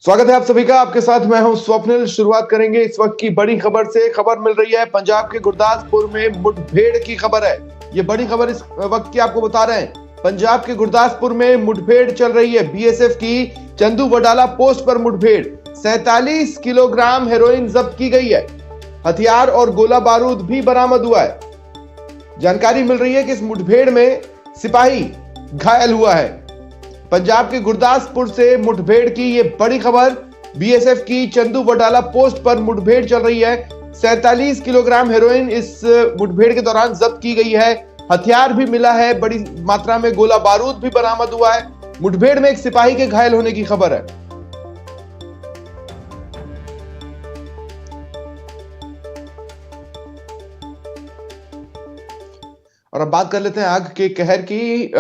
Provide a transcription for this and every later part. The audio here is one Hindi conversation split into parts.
स्वागत है आप सभी का। आपके साथ मैं हूं स्वप्निल। शुरुआत करेंगे इस वक्त की बड़ी खबर से। खबर मिल रही है पंजाब के गुरदासपुर में मुठभेड़ की खबर है। ये बड़ी खबर इस वक्त की आपको बता रहे हैं। पंजाब के गुरदासपुर में मुठभेड़ चल रही है। बीएसएफ की चंदू वडाला पोस्ट पर मुठभेड़। 47 किलोग्राम हेरोइन जब्त की गई है। हथियार और गोला बारूद भी बरामद हुआ है। जानकारी मिल रही है कि इस मुठभेड़ में सिपाही घायल हुआ है। पंजाब के गुरदासपुर से मुठभेड़ की ये बड़ी खबर। बीएसएफ की चंदू वडाला पोस्ट पर मुठभेड़ चल रही है। 47 किलोग्राम हेरोइन इस मुठभेड़ के दौरान जब्त की गई है। हथियार भी मिला है, बड़ी मात्रा में गोला बारूद भी बरामद हुआ है। मुठभेड़ में एक सिपाही के घायल होने की खबर है। और अब बात कर लेते हैं आग के कहर की।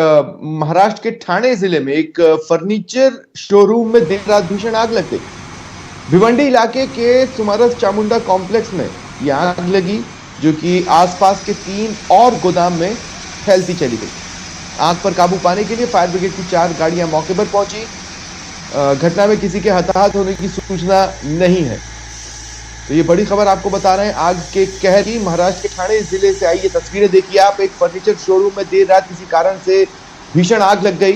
महाराष्ट्र के ठाणे जिले में एक फर्नीचर शोरूम में देर रात भीषण आग लग गई। भिवंडी इलाके के सुमारस चामुंडा कॉम्प्लेक्स में यह आग लगी, जो कि आसपास के 3 और गोदाम में फैलती चली गई। आग पर काबू पाने के लिए फायर ब्रिगेड की 4 गाड़ियां मौके पर पहुंची। घटना में किसी के हताहत होने की सूचना नहीं है। तो ये बड़ी खबर आपको बता रहे हैं आग के कहर की। महाराष्ट्र के ठाणे जिले से आई ये तस्वीरें देखिए आप। एक फर्नीचर शोरूम में देर रात किसी कारण से भीषण आग लग गई।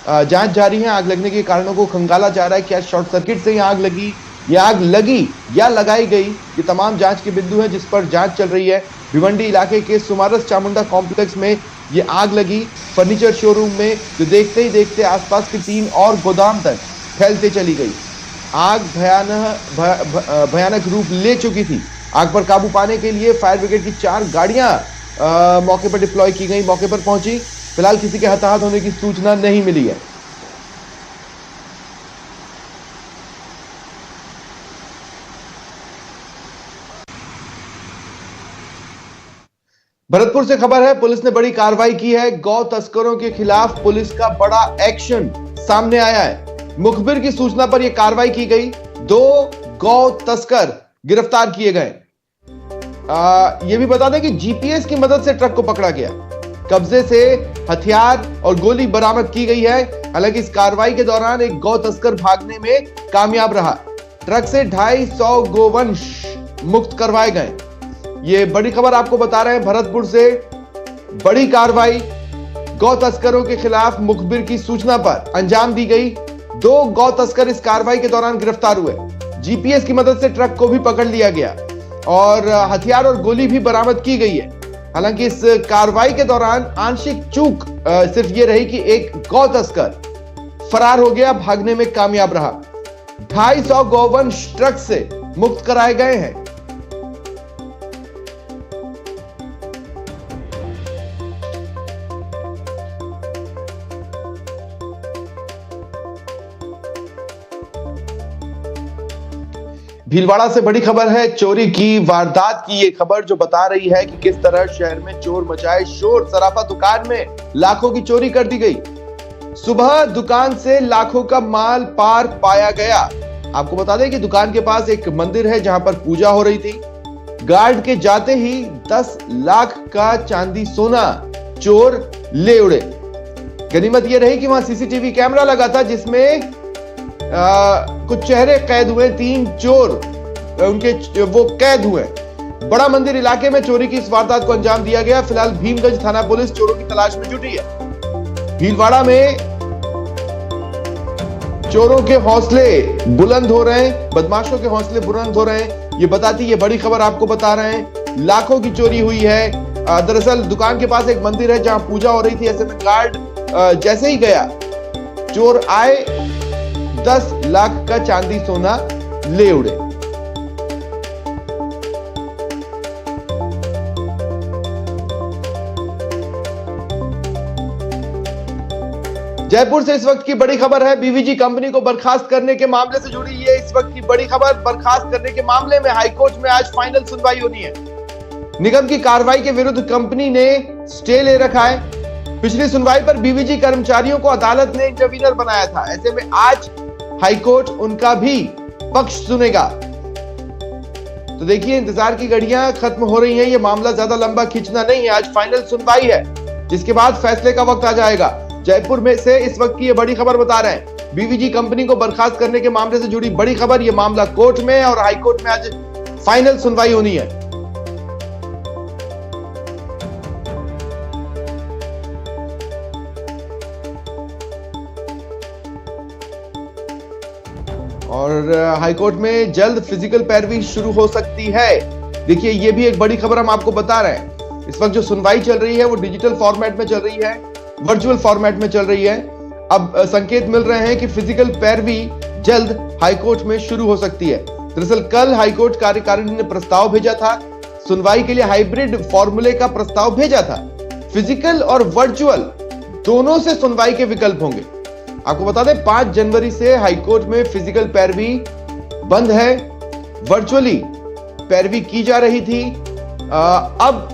जांच जारी है। आग लगने के कारणों को खंगाला जा रहा है। क्या शॉर्ट सर्किट से आग लगी, या आग लगी या लगाई गई, ये तमाम जांच के बिंदु हैं जिस पर जांच चल रही है। भिवंडी इलाके के सुमारस चामुंडा कॉम्प्लेक्स में ये आग लगी फर्नीचर शोरूम में, जो देखते ही देखते आसपास के 3 और गोदाम तक फैलते चली गई। आग भयानक रूप ले चुकी थी। आग पर काबू पाने के लिए फायर ब्रिगेड की 4 गाड़ियां मौके पर डिप्लॉय की गई, मौके पर पहुंची। फिलहाल किसी के हताहत होने की सूचना नहीं मिली है। भरतपुर से खबर है, पुलिस ने बड़ी कार्रवाई की है। गौ तस्करों के खिलाफ पुलिस का बड़ा एक्शन सामने आया है। मुखबिर की सूचना पर यह कार्रवाई की गई। 2 गौ तस्कर गिरफ्तार किए गए। यह भी बता दें कि जीपीएस की मदद से ट्रक को पकड़ा गया। कब्जे से हथियार और गोली बरामद की गई है। हालांकि इस कार्रवाई के दौरान एक गौ तस्कर भागने में कामयाब रहा। ट्रक से 250 गोवंश मुक्त करवाए गए। ये बड़ी खबर आपको बता रहे हैं भरतपुर से। बड़ी कार्रवाई, गौ तस्करों के खिलाफ मुखबिर की सूचना पर अंजाम दी गई। 2 गौ तस्कर इस कार्रवाई के दौरान गिरफ्तार हुए। जीपीएस की मदद से ट्रक को भी पकड़ लिया गया और हथियार और गोली भी बरामद की गई है। हालांकि इस कार्रवाई के दौरान आंशिक चूक सिर्फ ये रही कि एक गौ तस्कर फरार हो गया, भागने में कामयाब रहा। 250 गौवंश ट्रक से मुक्त कराए गए हैं। भीलवाड़ा से बड़ी खबर है। चोरी की वारदात की ये खबर जो बता रही है कि किस तरह शहर में चोर मचाए शोर। सराफा दुकान में लाखों की चोरी कर दी गई। सुबह दुकान से लाखों का माल पार पाया गया। आपको बता दें कि दुकान के पास एक मंदिर है जहां पर पूजा हो रही थी। गार्ड के जाते ही 10 लाख का चांदी सोना चोर ले उड़े। गनीमत यह रही कि वहां सीसीटीवी कैमरा लगा था जिसमें कुछ चेहरे कैद हुए। 3 चोर उनके वो कैद हुए। बड़ा मंदिर इलाके में चोरी की इस वारदात को अंजाम दिया गया। फिलहाल भीमगंज थाना पुलिस चोरों की तलाश में जुटी है। भीलवाड़ा में चोरों के हौसले बुलंद हो रहे हैं, बदमाशों के हौसले बुलंद हो रहे हैं। ये बताती ये बड़ी खबर आपको बता रहे हैं। लाखों की चोरी हुई है। दरअसल दुकान के पास एक मंदिर है जहां पूजा हो रही थी। ऐसे में गार्ड जैसे ही गया, चोर आए, 10 लाख का चांदी सोना ले उड़े। जयपुर से इस वक्त की बड़ी खबर है। बीवीजी कंपनी को बर्खास्त करने के मामले से जुड़ी है इस वक्त की बड़ी खबर। बर्खास्त करने के मामले में हाईकोर्ट में आज फाइनल सुनवाई होनी है। निगम की कार्रवाई के विरुद्ध कंपनी ने स्टे ले रखा है। पिछली सुनवाई पर बीवीजी कर्मचारियों को अदालत ने इंटरवीनर बनाया था। ऐसे में आज हाईकोर्ट उनका भी पक्ष सुनेगा। तो देखिए, इंतजार की घड़ियां खत्म हो रही हैं। ये मामला ज्यादा लंबा खींचना नहीं है। आज फाइनल सुनवाई है, जिसके बाद फैसले का वक्त आ जाएगा। जयपुर में से इस वक्त की ये बड़ी खबर बता रहे हैं। बीवीजी कंपनी को बर्खास्त करने के मामले से जुड़ी बड़ी खबर। यह मामला कोर्ट में है और हाईकोर्ट में आज फाइनल सुनवाई होनी है। और हाईकोर्ट में जल्द फिजिकल पैरवी शुरू हो सकती है। देखिए, ये भी एक बड़ी खबर हम आपको बता रहे हैं। इस वक्त जो सुनवाई चल रही है वो डिजिटल फॉर्मेट में चल रही है, वर्चुअल फॉर्मेट में चल रही है। अब संकेत मिल रहे हैं कि फिजिकल पैरवी जल्द हाईकोर्ट में शुरू हो सकती है। दरअसल कल हाईकोर्ट कार्यकारिणी ने प्रस्ताव भेजा था, सुनवाई के लिए हाइब्रिड फॉर्मूले का प्रस्ताव भेजा था। फिजिकल और वर्चुअल दोनों से सुनवाई के विकल्प होंगे। आपको बता दें 5 जनवरी से हाईकोर्ट में फिजिकल पैरवी बंद है, वर्चुअली पैरवी की जा रही थी। अब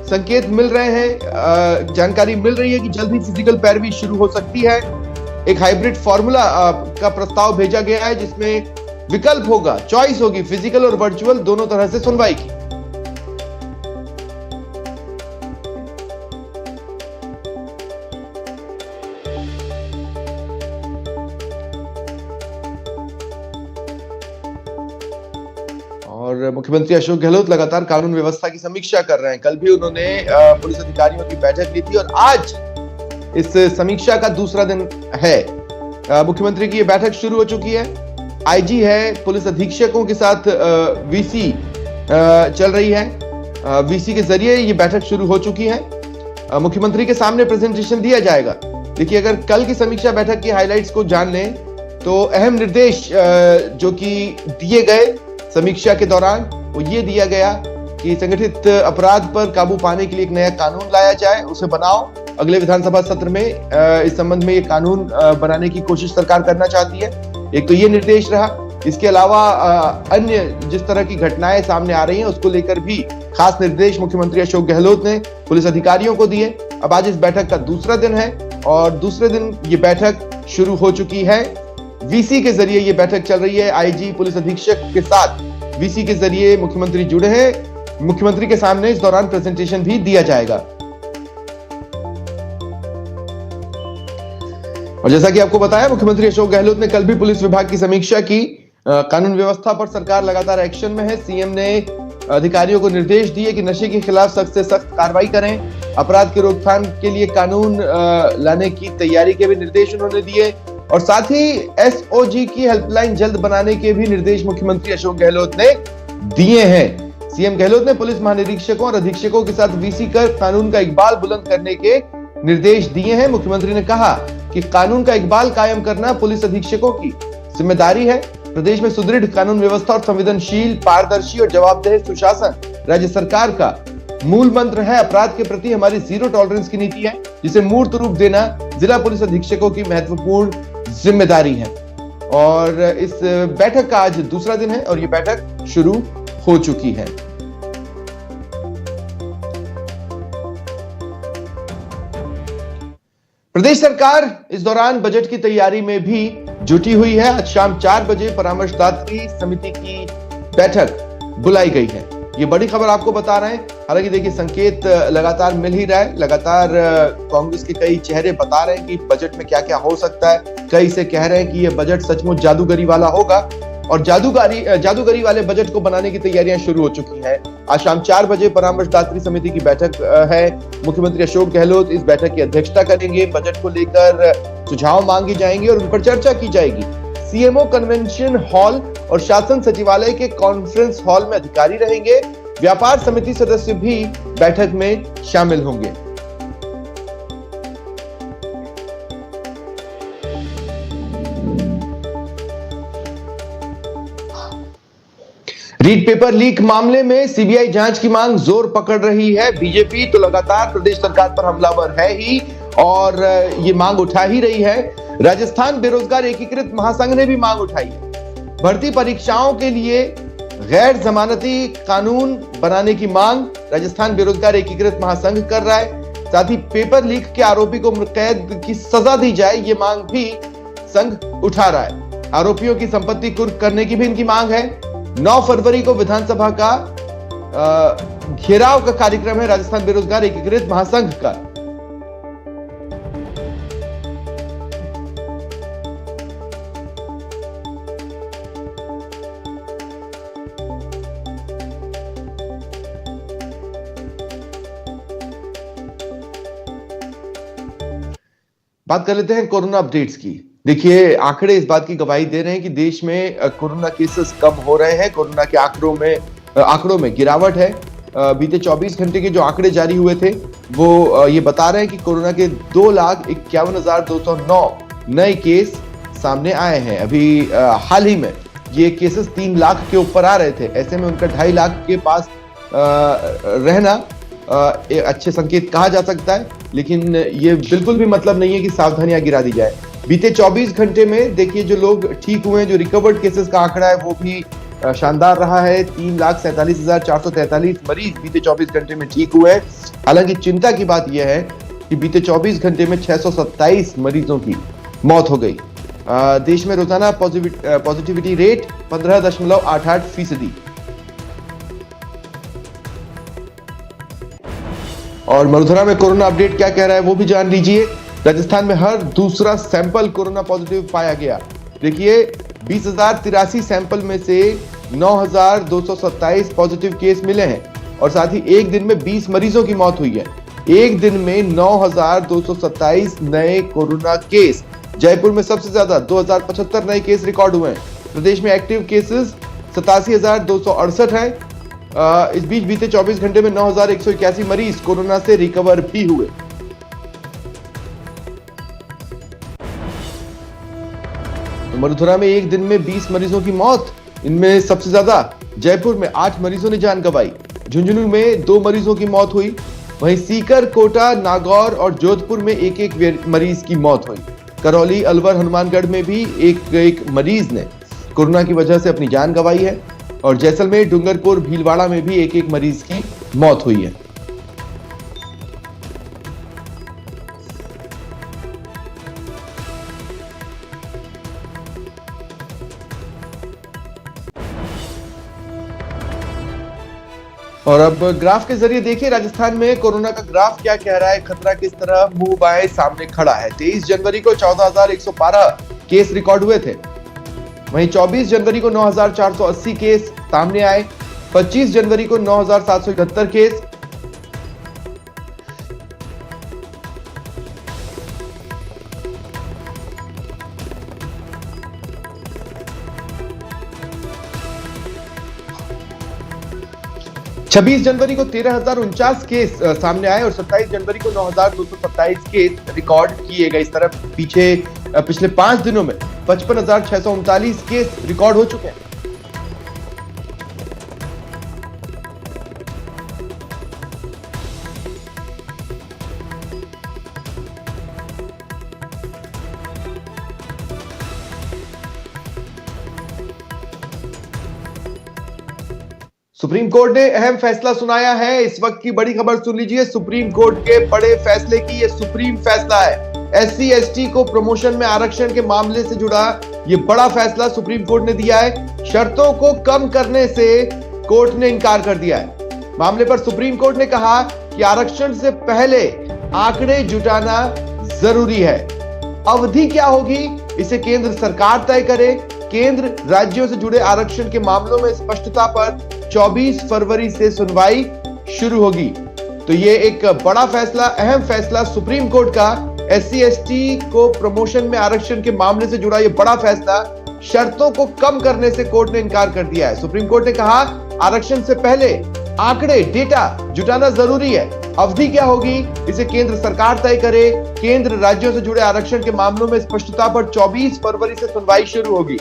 संकेत मिल रहे हैं, जानकारी मिल रही है कि जल्द ही फिजिकल पैरवी शुरू हो सकती है। एक हाइब्रिड फॉर्मूला का प्रस्ताव भेजा गया है जिसमें विकल्प होगा, चॉइस होगी फिजिकल और वर्चुअल दोनों तरह से सुनवाई की। और मुख्यमंत्री अशोक गहलोत लगातार कानून व्यवस्था की समीक्षा कर रहे हैं। कल भी उन्होंने पुलिस अधिकारियों की बैठक ली थी और आज इस समीक्षा का दूसरा दिन है। मुख्यमंत्री की यह बैठक शुरू हो चुकी है। आईजी है, पुलिस अधीक्षकों के साथ वीसी चल रही है। वीसी के जरिए ये बैठक शुरू हो चुकी है। मुख्यमंत्री के सामने प्रेजेंटेशन दिया जाएगा। देखिए, अगर कल की समीक्षा बैठक की हाइलाइट्स को जान लें तो अहम निर्देश जो कि दिए गए समीक्षा के दौरान वो ये दिया गया कि संगठित अपराध पर काबू पाने के लिए एक नया कानून लाया जाए, उसे बनाओ। अगले विधानसभा सत्र में इस संबंध में ये कानून बनाने की कोशिश सरकार करना चाहती है। एक तो ये निर्देश रहा। इसके अलावा अन्य जिस तरह की घटनाएं सामने आ रही हैं उसको लेकर भी खास निर्देश मुख्यमंत्री अशोक गहलोत ने पुलिस अधिकारियों को दिए। अब आज इस बैठक का दूसरा दिन है और दूसरे दिन ये बैठक शुरू हो चुकी है। वीसी के जरिए ये बैठक चल रही है। आईजी पुलिस अधीक्षक के साथ वीसी के जरिए मुख्यमंत्री जुड़े हैं। मुख्यमंत्री के सामने इस दौरान प्रेजेंटेशन भी दिया जाएगा। और जैसा कि आपको बताया, मुख्यमंत्री अशोक गहलोत ने कल भी पुलिस विभाग की समीक्षा की। कानून व्यवस्था पर सरकार लगातार एक्शन में है। सीएम ने अधिकारियों को निर्देश दिए कि नशे के खिलाफ सख्त से सख्त कार्रवाई करें। अपराध की रोकथाम के लिए कानून लाने की तैयारी के भी निर्देश उन्होंने दिए और साथ ही एसओजी की हेल्पलाइन जल्द बनाने के भी निर्देश मुख्यमंत्री अशोक गहलोत ने दिए हैं। सीएम गहलोत ने पुलिस महानिरीक्षकों और अधीक्षकों के साथ वीसी कर कानून का इकबाल बुलंद करने के निर्देश दिए हैं। मुख्यमंत्री ने कहा कि कानून का इकबाल कायम करना पुलिस अधीक्षकों की जिम्मेदारी है। प्रदेश में सुदृढ़ कानून व्यवस्था और संवेदनशील, पारदर्शी और जवाबदेह सुशासन राज्य सरकार का मूल मंत्र है। अपराध के प्रति हमारी जीरो टॉलरेंस की नीति है, जिसे मूर्त रूप देना जिला पुलिस अधीक्षकों की महत्वपूर्ण जिम्मेदारी है। और इस बैठक का आज दूसरा दिन है और यह बैठक शुरू हो चुकी है। प्रदेश सरकार इस दौरान बजट की तैयारी में भी जुटी हुई है। आज शाम 4 बजे परामर्शदात्री समिति की बैठक बुलाई गई है। ये बड़ी खबर आपको बता रहे हैं। हालांकि देखिए, संकेत लगातार मिल ही रहा है। लगातार कांग्रेस के कई चेहरे बता रहे हैं कि बजट में क्या क्या हो सकता है। कई से कह रहे हैं कि यह बजट सचमुच जादूगरी वाला होगा और जादूगरी वाले बजट को बनाने की तैयारियां शुरू हो चुकी हैं। आज शाम 4 बजे परामर्शदात्री समिति की बैठक है। मुख्यमंत्री अशोक गहलोत इस बैठक की अध्यक्षता करेंगे। बजट को लेकर सुझाव मांगे जाएंगे और उन पर चर्चा की जाएगी। सीएमओ कन्वेंशन हॉल और शासन सचिवालय के कॉन्फ्रेंस हॉल में अधिकारी रहेंगे। व्यापार समिति सदस्य भी बैठक में शामिल होंगे। रीट पेपर लीक मामले में सीबीआई जांच की मांग जोर पकड़ रही है। बीजेपी तो लगातार प्रदेश सरकार पर हमलावर है ही और ये मांग उठा ही रही है। राजस्थान बेरोजगार एकीकृत महासंघ ने भी मांग उठाई है। भर्ती परीक्षाओं के लिए गैर जमानती कानून बनाने की मांग राजस्थान बेरोजगार एकीकृत महासंघ कर रहा है। साथ ही पेपर लीक के आरोपी को कैद की सजा दी जाए, ये मांग भी संघ उठा रहा है। आरोपियों की संपत्ति कुर्क करने की भी इनकी मांग है। 9 फरवरी को विधानसभा का घेराव का कार्यक्रम है राजस्थान बेरोजगार एकीकृत महासंघ का। बात कर लेते हैं कोरोना अपडेट्स की। देखिए, आंकड़े इस बात की गवाही दे रहे हैं कि देश में कोरोना केसेस कम हो रहे हैं। कोरोना के आंकड़ों में गिरावट है। बीते 24 घंटे के जो आंकड़े जारी हुए थे वो ये बता रहे हैं कि कोरोना के 2,51,209 नए केस सामने आए हैं। अभी हाल ही में ये केसेस 3 लाख के ऊपर आ रहे थे। ऐसे में उनका 2.5 लाख के पास रहना एक अच्छे संकेत कहा जा सकता है, लेकिन ये बिल्कुल भी मतलब नहीं है कि सावधानियां गिरा दी जाए। बीते 24 घंटे में देखिए जो लोग ठीक हुए हैं, जो रिकवर्ड केसेस का आंकड़ा है वो भी शानदार रहा है। 3,47,443 मरीज बीते 24 घंटे में ठीक हुए हैं। हालांकि चिंता की बात यह है कि बीते 24 घंटे में 627 मरीजों की मौत हो गई। देश में रोजाना पॉजिटिविटी रेट 15.88%। और मरुधरा में कोरोना अपडेट क्या कह रहा है वो भी जान लीजिए। राजस्थान में हर दूसरा सैंपल कोरोना पॉजिटिव पाया गया। देखिए, 20,083 सैंपल में से 9,227 पॉजिटिव केस मिले हैं और साथ ही एक दिन में 20 मरीजों की मौत हुई है। एक दिन में 9,227 नए कोरोना केस। जयपुर में सबसे ज्यादा 2,075 नए केस रिकॉर्ड हुए हैं। प्रदेश में एक्टिव केसेस 87,268 हैं। इस बीच बीते 24 घंटे में 9,181 मरीज कोरोना से रिकवर भी हुए। तो मरुधरा में एक दिन में 20 मरीजों की मौत। इनमें सबसे ज्यादा जयपुर में 8 मरीजों ने जान गंवाई। झुंझुनू में 2 मरीजों की मौत हुई। वहीं सीकर, कोटा, नागौर और जोधपुर में एक एक मरीज की मौत हुई। करौली, अलवर, हनुमानगढ़ में भी एक एक मरीज ने कोरोना की वजह से अपनी जान गंवाई है और जैसलमेर, डूंगरपुर, भीलवाड़ा में भी एक एक मरीज की मौत हुई है। और अब ग्राफ के जरिए देखिए राजस्थान में कोरोना का ग्राफ क्या कह रहा है। खतरा किस तरह मुंह बाएं सामने खड़ा है। 23 जनवरी को 14,112 केस रिकॉर्ड हुए थे। वहीं 24 जनवरी को 9,480 केस सामने आए। 25 जनवरी को 9,771 केस। छब्बीस जनवरी को 13,049 केस सामने आए और 27 जनवरी को 9,227 केस रिकॉर्ड किए गए। इस तरह पिछले 5 दिनों में 55,639 केस रिकॉर्ड हो चुके हैं। सुप्रीम कोर्ट ने अहम फैसला सुनाया है। इस वक्त की बड़ी खबर सुन लीजिए। सुप्रीम कोर्ट के बड़े फैसले की ये सुप्रीम फैसला है। एससी एसटी को प्रमोशन में आरक्षण के मामले से जुड़ा ये बड़ा फैसला सुप्रीम कोर्ट ने दिया है। शर्तों को कम करने से कोर्ट ने इनकार कर दिया है। मामले पर सुप्रीम कोर्ट ने कहा कि आरक्षण से पहले आंकड़े जुटाना जरूरी है। अवधि क्या होगी इसे केंद्र सरकार तय करे। केंद्र राज्यों से जुड़े आरक्षण के मामलों में स्पष्टता पर 24 फरवरी से सुनवाई शुरू होगी। तो ये एक बड़ा फैसला, अहम फैसला सुप्रीम कोर्ट का। एससी एसटी को प्रमोशन में आरक्षण के मामले से जुड़ा ये बड़ा फैसला। शर्तों को कम करने से कोर्ट ने इनकार कर दिया है। सुप्रीम कोर्ट ने कहा आरक्षण से पहले आंकड़े, डेटा जुटाना जरूरी है। अवधि क्या होगी इसे केंद्र सरकार तय करे। केंद्र राज्यों से जुड़े आरक्षण के मामलों में स्पष्टता पर 24 फरवरी से सुनवाई शुरू होगी।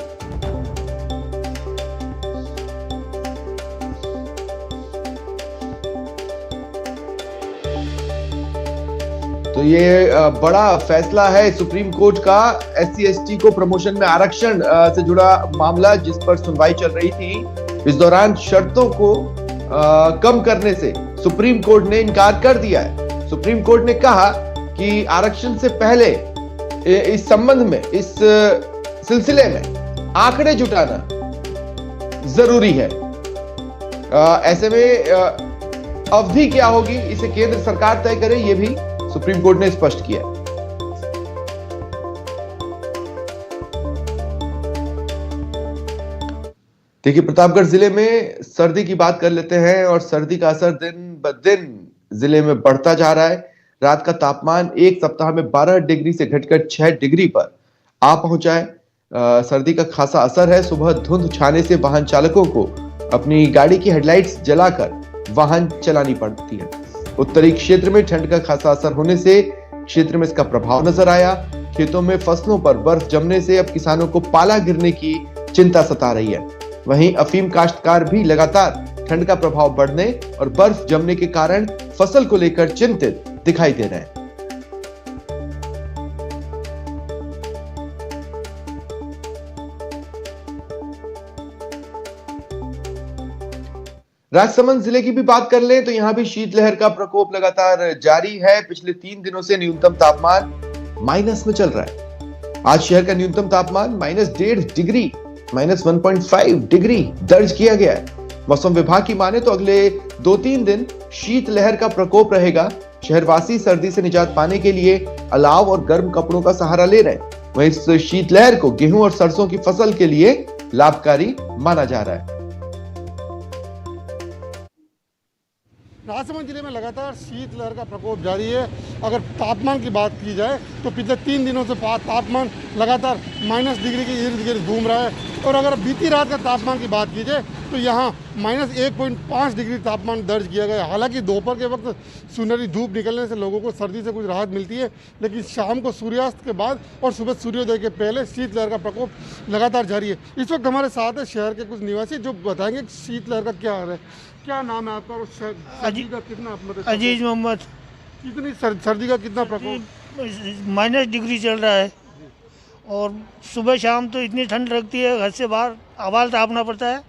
तो ये बड़ा फैसला है सुप्रीम कोर्ट का। एससी एसटी को प्रमोशन में आरक्षण से जुड़ा मामला जिस पर सुनवाई चल रही थी, इस दौरान शर्तों को कम करने से सुप्रीम कोर्ट ने इनकार कर दिया है। सुप्रीम कोर्ट ने कहा कि आरक्षण से पहले इस संबंध में, इस सिलसिले में आंकड़े जुटाना जरूरी है। ऐसे में अवधि क्या होगी इसे केंद्र सरकार तय करे, यह भी सुप्रीम कोर्ट ने स्पष्ट किया। देखिए, प्रतापगढ़ जिले में सर्दी की बात कर लेते हैं और सर्दी का असर दिन ब दिन जिले में बढ़ता जा रहा है। रात का तापमान एक सप्ताह में 12 डिग्री से घटकर 6 डिग्री पर आ पहुंचा है। सर्दी का खासा असर है। सुबह धुंध छाने से वाहन चालकों को अपनी गाड़ी की हेडलाइट्स जलाकर वाहन चलानी पड़ती है। उत्तरी क्षेत्र में ठंड का खासा असर होने से क्षेत्र में इसका प्रभाव नजर आया। खेतों में फसलों पर बर्फ जमने से अब किसानों को पाला गिरने की चिंता सता रही है। वहीं अफीम काश्तकार भी लगातार ठंड का प्रभाव बढ़ने और बर्फ जमने के कारण फसल को लेकर चिंतित दिखाई दे रहे हैं। राजसमंद जिले की भी बात कर लें तो यहां भी शीतलहर का प्रकोप लगातार जारी है। पिछले 3 दिनों से न्यूनतम तापमान माइनस में चल रहा है। आज शहर का न्यूनतम तापमान -1.5 डिग्री, -1.5 डिग्री दर्ज किया गया है। मौसम विभाग की माने तो अगले 2-3 दिन शीतलहर का प्रकोप रहेगा। शहरवासी सर्दी से निजात पाने के लिए अलाव और गर्म कपड़ों का सहारा ले रहे हैं। वहीं इस शीतलहर को गेहूं और सरसों की फसल के लिए लाभकारी माना जा रहा है। राजसमंद जिले में लगातार शीतलहर का प्रकोप जारी है। अगर तापमान की बात की जाए तो पिछले 3 दिनों से तापमान लगातार -डिग्री के इर्द गिर्द घूम रहा है। और अगर बीती रात का तापमान की बात की जाए तो यहाँ -1.5 डिग्री तापमान दर्ज किया गया। हालांकि दोपहर के वक्त सुनहरी धूप निकलने से लोगों को सर्दी से कुछ राहत मिलती है, लेकिन शाम को सूर्यास्त के बाद और सुबह सूर्योदय के पहले शीतलहर का प्रकोप लगातार जारी है। इस वक्त हमारे साथ है शहर के कुछ निवासी जो बताएंगे शीतलहर का क्या हाल है। क्या नाम है आपका और सर्दी का कितना अजीज मोहम्मद। कितनी सर्दी का कितना प्रकोप? -डिग्री चल रहा है और सुबह शाम तो इतनी ठंड लगती है, घर से बाहर आवाज़ तापना पड़ता है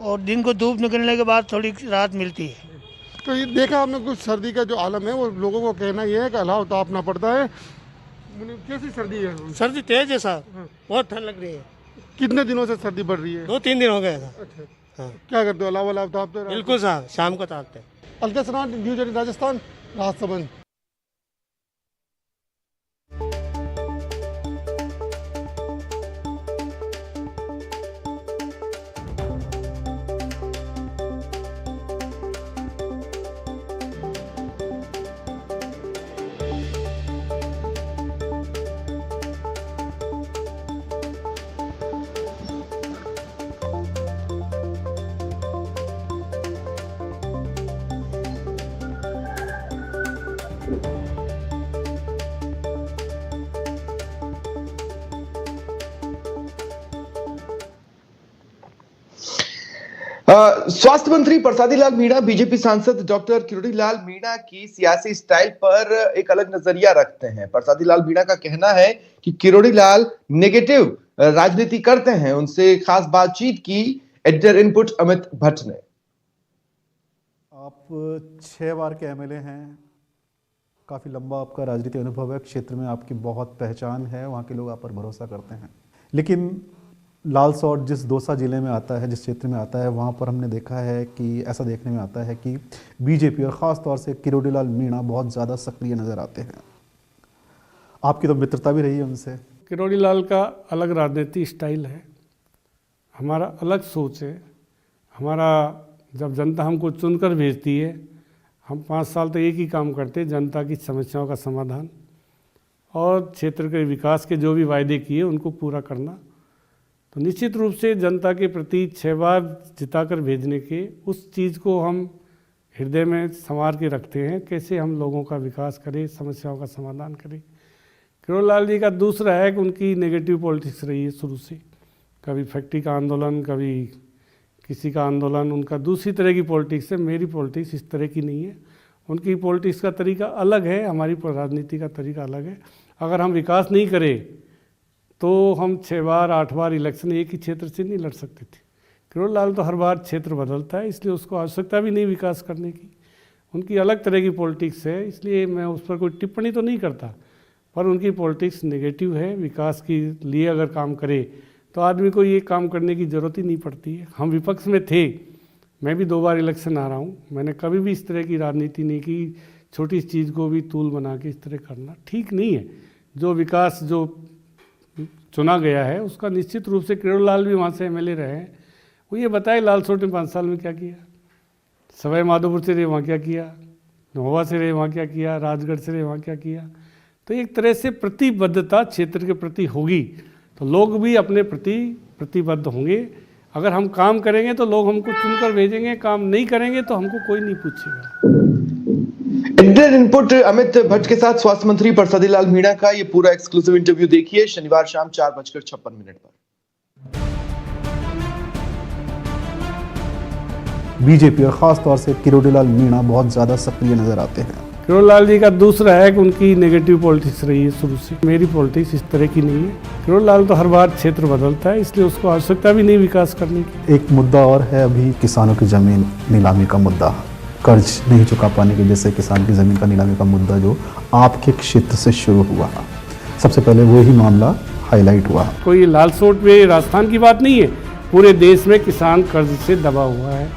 और दिन को धूप निकलने के बाद थोड़ी राहत मिलती है। तो ये देखा आपने कुछ सर्दी का जो आलम है वो लोगों को कहना ये है कि अलाव तापना पड़ता है। कैसी सर्दी है? सर्दी तेज है साहब, बहुत ठंड लग रही है। कितने दिनों से सर्दी बढ़ रही है? 2-3 दिन हो गए साहब। अच्छा, हाँ। क्या करते हो? अलाव तापते हो? बिल्कुल साहब, शाम को तापते हैं। अलका सनाट, न्यूज़ 18 राजस्थान, राजसमंद। स्वास्थ्य मंत्री प्रसादी लाल मीणा बीजेपी सांसद डॉक्टर किरोड़ी लाल मीणा की सियासी स्टाइल पर एक अलग नजरिया रखते हैं। प्रसादी लाल मीणा का कहना है कि किरोड़ी लाल नेगेटिव राजनीति करते हैं। उनसे खास बातचीत की एडिटर इनपुट अमित भट्ट ने। आप 6 बार के एमएलए हैं, काफ़ी लंबा आपका राजनीतिक अनुभव है, क्षेत्र में आपकी बहुत पहचान है, वहाँ के लोग आप पर भरोसा करते हैं। लेकिन लालसौट जिस दौसा ज़िले में आता है, जिस क्षेत्र में आता है, वहाँ पर हमने देखा है कि ऐसा देखने में आता है कि बीजेपी और ख़ास तौर से किरोड़ी लाल मीणा बहुत ज़्यादा सक्रिय नज़र आते हैं। आपकी तो मित्रता भी रही है उनसे। किरोड़ी लाल का अलग राजनीति स्टाइल है, हमारा अलग सोच है। हमारा जब जनता हमको चुनकर भेजती है, हम 5 साल तक एक ही काम करते हैं, जनता की समस्याओं का समाधान और क्षेत्र के विकास के जो भी वायदे किए उनको पूरा करना। तो निश्चित रूप से जनता के प्रति 6 बार जिताकर भेजने के उस चीज़ को हम हृदय में संवार के रखते हैं, कैसे हम लोगों का विकास करें, समस्याओं का समाधान करें। किरोड़ी लाल जी का दूसरा है कि उनकी नेगेटिव पॉलिटिक्स रही है शुरू से, कभी फैक्ट्री का आंदोलन, कभी किसी का आंदोलन, उनका दूसरी तरह की पॉलिटिक्स है। मेरी पॉलिटिक्स इस तरह की नहीं है, उनकी पॉलिटिक्स का तरीका अलग है, हमारी राजनीति का तरीका अलग है। अगर हम विकास नहीं करें तो हम 6 बार 8 बार इलेक्शन एक ही क्षेत्र से नहीं लड़ सकते थे। किरोड़ी लाल तो हर बार क्षेत्र बदलता है, इसलिए उसको आवश्यकता भी नहीं विकास करने की। उनकी अलग तरह की पॉलिटिक्स है, इसलिए मैं उस पर कोई टिप्पणी तो नहीं करता, पर उनकी पॉलिटिक्स नेगेटिव है। विकास के लिए अगर काम करे तो आदमी को ये काम करने की ज़रूरत ही नहीं पड़ती है। हम विपक्ष में थे, मैं भी 2 बार इलेक्शन आ रहा हूँ, मैंने कभी भी इस तरह की राजनीति नहीं की। छोटी चीज़ को भी तूल बना के इस तरह करना ठीक नहीं है। जो विकास जो चुना गया है उसका निश्चित रूप से किरोड़ी लाल भी वहाँ से एमएलए रहे हैं, वो ये बताए लालसोट ने 5 साल में क्या किया, सवाई माधोपुर से वहाँ क्या किया, महोबा से रहे वहाँ क्या किया, राजगढ़ से रहे वहाँ क्या किया। तो एक तरह से प्रतिबद्धता क्षेत्र के प्रति होगी तो लोग भी अपने प्रति प्रतिबद्ध होंगे। अगर हम काम करेंगे तो लोग हमको चुनकर भेजेंगे, काम नहीं करेंगे तो हमको कोई नहीं पूछेगा। इंडियन इनपुट अमित भट्ट के साथ स्वास्थ्य मंत्री परसादी लाल मीणा का ये पूरा एक्सक्लूसिव इंटरव्यू देखिए शनिवार शाम 4:56 पर। बीजेपी और ख़ास तौर से किरोड़ी लाल मीणा बहुत ज़्यादा सक्रिय नज़र आते हैं। किरोड़ी लाल जी का दूसरा है कि उनकी नेगेटिव पॉलिटिक्स रही है शुरू से। मेरी पॉलिटिक्स इस तरह की नहीं है। किरोड़ी लाल तो हर बार क्षेत्र बदलता है, इसलिए उसको आवश्यकता भी नहीं विकास करने की। एक मुद्दा और है अभी किसानों की ज़मीन नीलामी का मुद्दा, कर्ज नहीं चुका पाने की वजह से किसान की ज़मीन का नीलामी का मुद्दा जो आपके क्षेत्र से शुरू हुआ, सबसे पहले वही मामला हाईलाइट हुआ। कोई लाल सोट में राजस्थान की बात नहीं है, पूरे देश में किसान कर्ज से दबा हुआ है।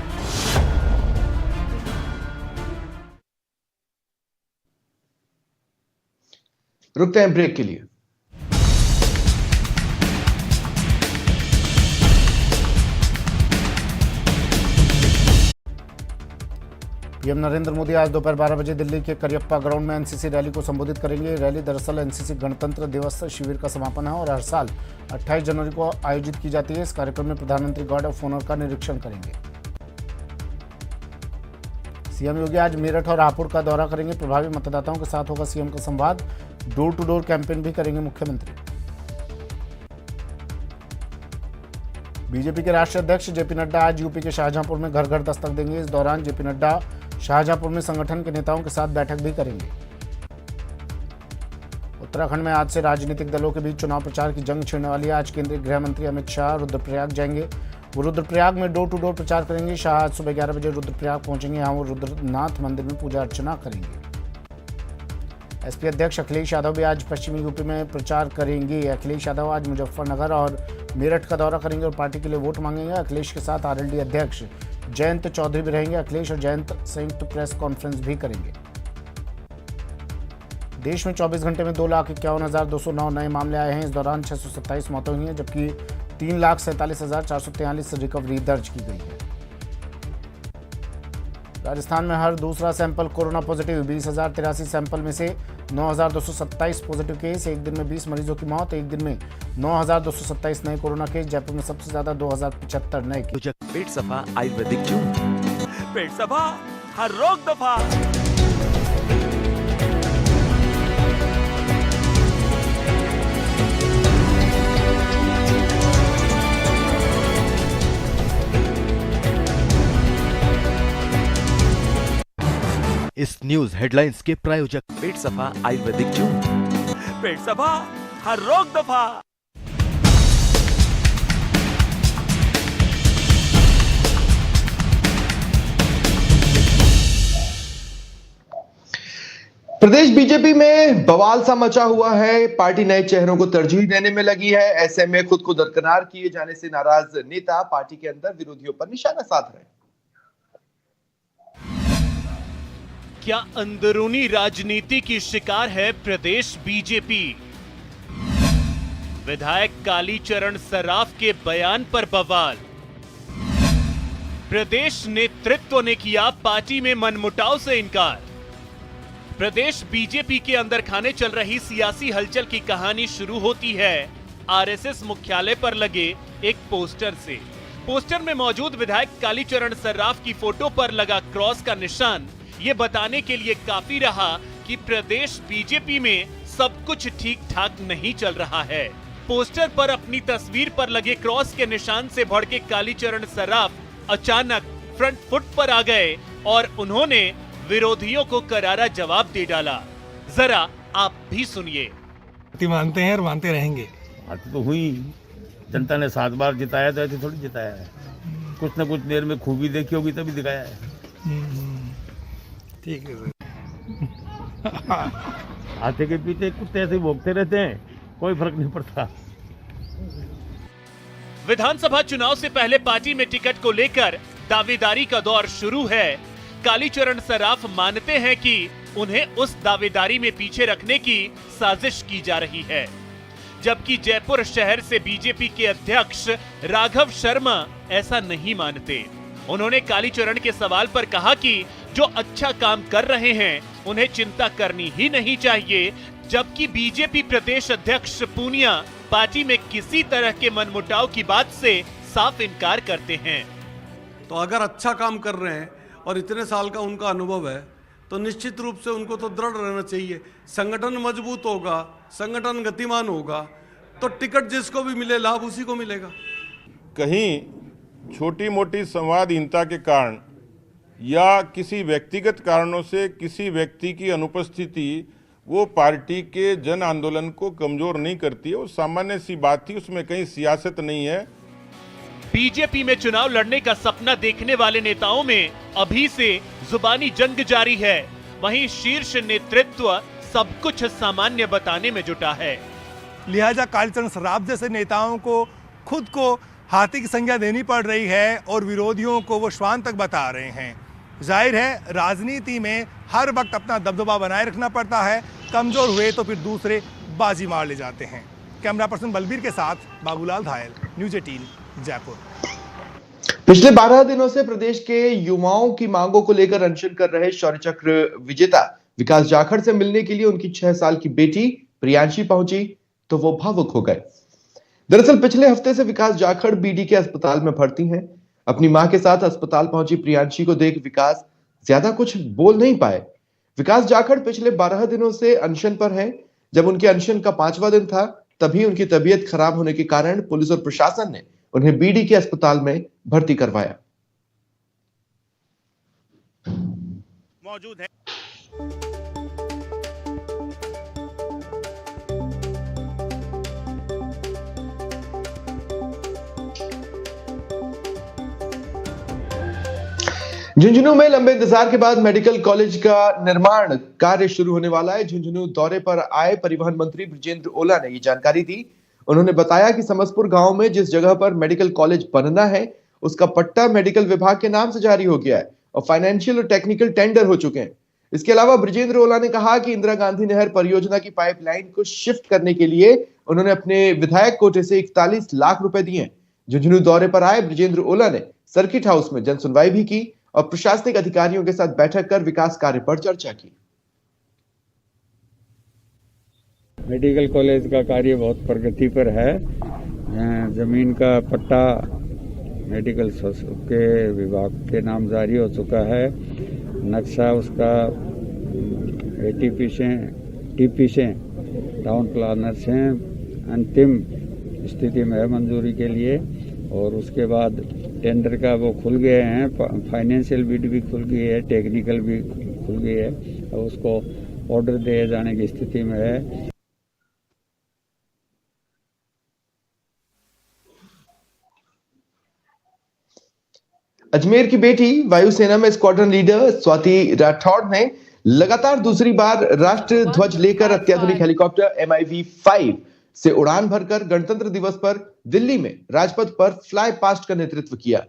रुकते हैं ब्रेक के लिए। पीएम नरेंद्र मोदी आज दोपहर 12 बजे दिल्ली के करियप्पा ग्राउंड में एनसीसी रैली को संबोधित करेंगे। रैली दरअसल एनसीसी गणतंत्र दिवस शिविर का समापन है और हर साल 28 जनवरी को आयोजित की जाती है। इस कार्यक्रम में प्रधानमंत्री गार्ड ऑफ ऑनर का निरीक्षण करेंगे। सीएम योगी आज मेरठ और हापुड़ का दौरा करेंगे। प्रभावी मतदाताओं के साथ होगा सीएम का संवाद। डोर टू डोर कैंपेन भी करेंगे मुख्यमंत्री। बीजेपी के राष्ट्रीय अध्यक्ष जेपी नड्डा आज यूपी के शाहजहांपुर में घर घर दस्तक देंगे। इस दौरान जेपी नड्डा शाहजहांपुर में संगठन के नेताओं के साथ बैठक भी करेंगे। उत्तराखंड में आज से राजनीतिक दलों के बीच चुनाव प्रचार की जंग छिड़ने वाली है। आज केंद्रीय गृह मंत्री अमित शाह रुद्रप्रयाग जाएंगे। वो रुद्रप्रयाग में डोर टू डोर प्रचार करेंगे। शाह आज सुबह 11 बजे रुद्रप्रयाग पहुंचेंगे। यहाँ वो रुद्रनाथ मंदिर में पूजा अर्चना करेंगे। एसपी अध्यक्ष अखिलेश यादव भी आज पश्चिमी यूपी में प्रचार करेंगे। अखिलेश यादव आज मुजफ्फरनगर और मेरठ का दौरा करेंगे और पार्टी के लिए वोट मांगेंगे। अखिलेश के साथ आरएलडी अध्यक्ष जयंत चौधरी भी रहेंगे। अखिलेश और जयंत संयुक्त प्रेस कॉन्फ्रेंस भी करेंगे। देश में 24 घंटे में 2,51,209 नए मामले आए हैं। इस दौरान 627 मौतें हुई हैं, जबकि 3,47,443 रिकवरी दर्ज की गई है। राजस्थान में हर दूसरा सैंपल कोरोना पॉजिटिव। 20,083 सैंपल में से 9,227 पॉजिटिव केस। एक दिन में 20 मरीजों की मौत। एक दिन में 9,227 नए कोरोना केस। जयपुर में सबसे ज्यादा 2,075 नए केस। पेट सफा आयुर्वेदिक जून, पेट सफा हर रोग दफा। इस न्यूज हेडलाइंस के प्रायोजक पेट सफा आयुर्वेदिक जून, पेट सफा हर रोग दफा। प्रदेश बीजेपी में बवाल सा मचा हुआ है। पार्टी नए चेहरों को तरजीह देने में लगी है। ऐसे में खुद को दरकिनार किए जाने से नाराज नेता पार्टी के अंदर विरोधियों पर निशाना साध रहे हैं। क्या अंदरूनी राजनीति की शिकार है प्रदेश बीजेपी? विधायक कालीचरण सर्राफ के बयान पर बवाल। प्रदेश नेतृत्व ने किया पार्टी में मनमुटाव से इनकार। प्रदेश बीजेपी के अंदर खाने चल रही सियासी हलचल की कहानी शुरू होती है आरएसएस मुख्यालय पर लगे एक पोस्टर से। पोस्टर में मौजूद विधायक कालीचरण सर्राफ की फोटो पर लगा क्रॉस का निशान ये बताने के लिए काफी रहा कि प्रदेश बीजेपी में सब कुछ ठीक ठाक नहीं चल रहा है। पोस्टर पर अपनी तस्वीर पर लगे क्रॉस के निशान से भड़के कालीचरण सर्राफ अचानक फ्रंट फुट पर आ गए और उन्होंने विरोधियों को करारा जवाब दे डाला। जरा आप भी सुनिए। मानते हैं और मानते रहेंगे। बात तो हुई, जनता ने 7 बार जिताया तो ऐसे थोड़ी जिताया है। कुछ न कुछ देर में खूबी देखी होगी तभी दिखाया है। ठीक है सर। हाथी के पीछे कुत्ते ऐसे भोगते रहते हैं, कोई फर्क नहीं पड़ता। विधानसभा चुनाव से पहले पार्टी में टिकट को लेकर दावेदारी का दौर शुरू है। कालीचरण सर्राफ मानते हैं कि उन्हें उस दावेदारी में पीछे रखने की साजिश की जा रही है, जबकि जयपुर शहर से बीजेपी के अध्यक्ष राघव शर्मा ऐसा नहीं मानते। उन्होंने कालीचरण के सवाल पर कहा कि जो अच्छा काम कर रहे हैं उन्हें चिंता करनी ही नहीं चाहिए, जबकि बीजेपी प्रदेश अध्यक्ष पूनिया पार्टी में किसी तरह के मनमुटाव की बात से साफ इनकार करते हैं। तो अगर अच्छा काम कर रहे हैं और इतने साल का उनका अनुभव है तो निश्चित रूप से उनको तो दृढ़ रहना चाहिए। संगठन मजबूत होगा, संगठन गतिमान होगा तो टिकट जिसको भी मिले लाभ उसी को मिलेगा। कहीं छोटी मोटी संवादहीनता के कारण या किसी व्यक्तिगत कारणों से किसी व्यक्ति की अनुपस्थिति वो पार्टी के जन आंदोलन को कमजोर नहीं करती है। वो सामान्य सी बात थी, उसमें कहीं सियासत नहीं है। बीजेपी में चुनाव लड़ने का सपना देखने वाले नेताओं में अभी से जुबानी जंग जारी है, वहीं शीर्ष नेतृत्व सब कुछ सामान्य बताने में जुटा है। लिहाजा कालीचरण सराफ जैसे नेताओं को खुद को हाथी की संज्ञा देनी पड़ रही है और विरोधियों को वो श्वान तक बता रहे हैं। जाहिर है राजनीति में हर वक्त अपना दबदबा बनाए रखना पड़ता है, कमजोर हुए तो फिर दूसरे बाजी मार ले जाते हैं। कैमरा पर्सन बलबीर के साथ बाबूलाल धायल, न्यूज़ 18 जयपुर। पिछले 12 दिनों से प्रदेश के युवाओं की मांगों को लेकर अनशन कर रहे शौर्य चक्र विजेता विकास जाखड़ से मिलने के लिए उनकी 6 साल की बेटी प्रियांशी पहुंची तो वो भावुक हो गए। दरअसल पिछले हफ्ते से विकास जाखड़ बीडी के अस्पताल में भर्ती हैं। अपनी मां के साथ अस्पताल पहुंची प्रियांशी को देख विकास ज्यादा कुछ बोल नहीं पाए। विकास जाखड़ पिछले 12 दिनों से अनशन पर हैं। जब उनके अनशन का 5वां दिन था तभी उनकी तबीयत खराब होने के कारण पुलिस और प्रशासन ने उन्हें बीडी के अस्पताल में भर्ती करवाया। मौजूद है झुंझुनू में लंबे इंतजार के बाद मेडिकल कॉलेज का निर्माण कार्य शुरू होने वाला है। झुंझुनू दौरे पर आए परिवहन मंत्री बृजेंद्र ओला ने ये जानकारी दी। उन्होंने बताया कि समसपुर गांव में जिस जगह पर मेडिकल कॉलेज बनना है उसका पट्टा मेडिकल विभाग के नाम से जारी हो गया है और फाइनेंशियल और टेक्निकल टेंडर हो चुके हैं। इसके अलावा बृजेंद्र ओला ने कहा कि इंदिरा गांधी नहर परियोजना की पाइपलाइन को शिफ्ट करने के लिए उन्होंने अपने विधायक कोटे से 41 लाख रुपए दिए। झुंझुनू दौरे पर आए बृजेंद्र ओला ने सर्किट हाउस में जनसुनवाई भी की और प्रशासनिक अधिकारियों के साथ बैठक कर विकास कार्य पर चर्चा की। मेडिकल कॉलेज का कार्य बहुत प्रगति पर है। जमीन का पट्टा मेडिकल के विभाग के नाम जारी हो चुका है। नक्शा उसका एटीपी से टीपी से टाउन प्लानर से अंतिम स्थिति में है मंजूरी के लिए और उसके बाद टेंडर का वो खुल गए हैं, फाइनेंशियल बिड भी खुल गई है, टेक्निकल भी खुल गई है और उसको ऑर्डर दिए जाने की स्थिति में है। अजमेर की बेटी वायुसेना में स्क्वाड्रन लीडर स्वाति राठौड़ ने लगातार दूसरी बार राष्ट्र ध्वज लेकर अत्याधुनिक हेलीकॉप्टर MiV-5 से उड़ान भरकर गणतंत्र दिवस पर दिल्ली में राजपथ पर फ्लाई पास्ट का नेतृत्व किया।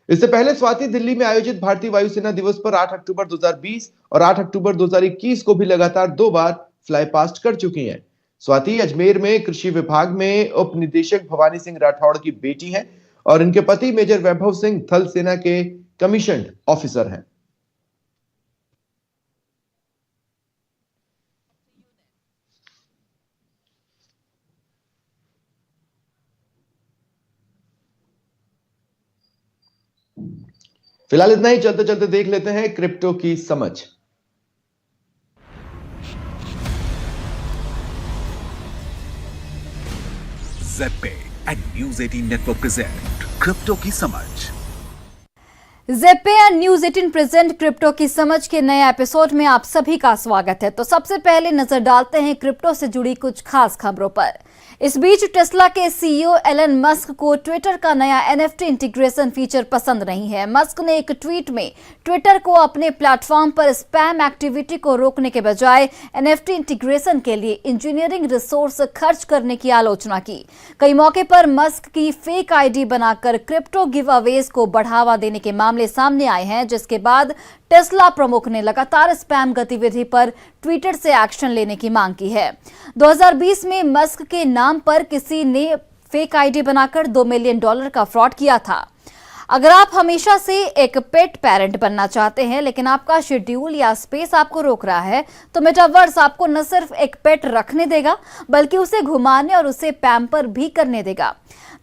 इससे पहले स्वाति दिल्ली में आयोजित भारतीय वायुसेना दिवस पर 8 अक्टूबर 2020 और 8 अक्टूबर 2021 को भी लगातार 2 बार फ्लाई पास्ट कर चुकी हैं। स्वाति अजमेर में कृषि विभाग में उप निदेशक भवानी सिंह राठौड़ की बेटी हैं और इनके पति मेजर वैभव सिंह थल सेना के कमीशन्ड ऑफिसर हैं। फिलहाल इतना ही, चलते चलते देख लेते हैं क्रिप्टो की समझ। Z and News 18 network present crypto की समझ। Z and News 18 present crypto की समझ के नए एपिसोड में आप सभी का स्वागत है। तो सबसे पहले नजर डालते हैं क्रिप्टो से जुड़ी कुछ खास खबरों पर। इस बीच टेस्ला के सीईओ एलन मस्क को ट्विटर का नया NFT इंटीग्रेशन फीचर पसंद नहीं है। मस्क ने एक ट्वीट में ट्विटर को अपने प्लेटफॉर्म पर स्पैम एक्टिविटी को रोकने के बजाय NFT इंटीग्रेशन के लिए इंजीनियरिंग रिसोर्स खर्च करने की आलोचना की। कई मौके पर मस्क की फेक आईडी बनाकर क्रिप्टो गिव अवेज को बढ़ावा देने के मामले सामने आए हैं, जिसके बाद टेस्ला प्रमुख ने लगातार स्पैम गतिविधि पर ट्विटर से एक्शन लेने की मांग की है। 2020 में मस्क के नाम पर किसी ने फेक आईडी बनाकर $2 मिलियन का फ्रॉड किया था। अगर आप हमेशा से एक पेट पेरेंट बनना चाहते हैं लेकिन आपका शेड्यूल या स्पेस आपको रोक रहा है, तो मेटावर्स आपको न सिर्फ एक पेट रखने देगा बल्कि उसे घुमाने और उसे पैम्पर भी करने देगा।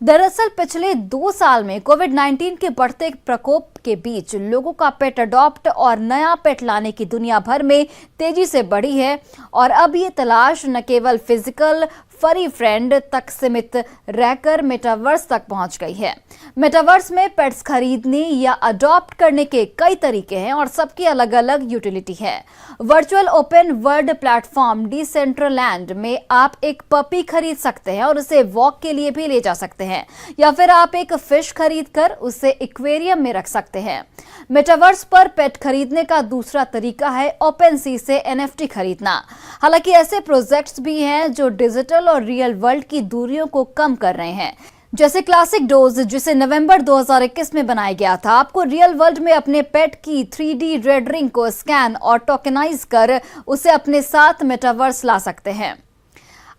दरअसल पिछले 2 साल में कोविड-19 के बढ़ते प्रकोप के बीच लोगों का पेट अडॉप्ट और नया पेट लाने की दुनिया भर में तेजी से बढ़ी है और अब ये तलाश न केवल फिजिकल फरी फ्रेंड तक सीमित रहकर मेटावर्स तक पहुंच गई है। मेटावर्स में पेट्स खरीदने या अडॉप्ट करने के कई तरीके हैं और सबकी अलग अलग यूटिलिटी है। Virtual open world platform Decentraland में आप एक पपी खरीद सकते हैं और उसे वॉक के लिए भी ले जा सकते हैं, या फिर आप एक फिश खरीदकर उसे एक्वेरियम में रख सकते हैं। मेटावर्स पर पेट खरीदने का दूसरा तरीका है ओपनसी से NFT खरीदना। हालांकि ऐसे प्रोजेक्ट्स भी हैं जो डिजिटल और रियल वर्ल्ड की दूरियों को कम कर रहे हैं, जैसे क्लासिक डोज जिसे नवंबर 2021 में बनाया गया था। आपको रियल वर्ल्ड में अपने पेट की 3D रेड रिंग को स्कैन और टोकनाइज कर उसे अपने साथ मेटावर्स ला सकते हैं।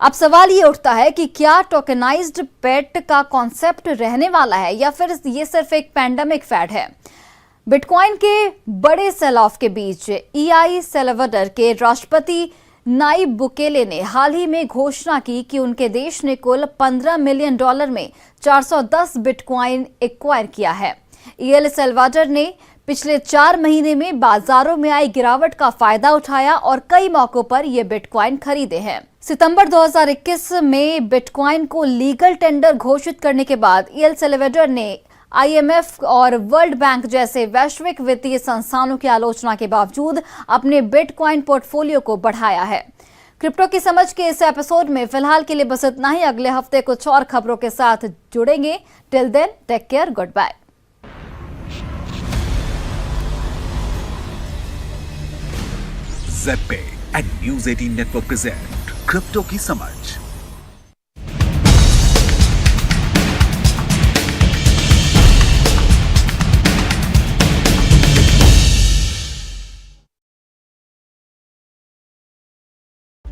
अब सवाल ये उठता है कि क्या टोकनाइज्ड पेट का कॉन्सेप्ट रहने वाला है या फिर ये सिर्फ एक पैंडेमिक फैड है। बिटकॉइन के बड़े सेल ऑफ के बीच EI सेल्वाडोर के राष्ट्रपति नायब बुकेले ने हाल ही में घोषणा की कि उनके देश ने कुल $15 मिलियन में 410 बिटकॉइन एक्वायर किया है। EI सेल्वाडोर ने पिछले 4 महीने में बाजारों में आई गिरावट का फायदा उठाया और कई मौकों पर ये बिटकॉइन खरीदे हैं। सितंबर 2021 में बिटकॉइन को लीगल टेंडर घोषित करने के बाद EI सेल्वाडोर ने IMF और वर्ल्ड बैंक जैसे वैश्विक वित्तीय संस्थानों की आलोचना के बावजूद अपने बिटकॉइन पोर्टफोलियो को बढ़ाया है। क्रिप्टो की समझ के इस एपिसोड में फिलहाल के लिए बस इतना ही। अगले हफ्ते कुछ और खबरों के साथ जुड़ेंगे। Till then take care, good bye. ZebPay and News 18 network present crypto की समझ।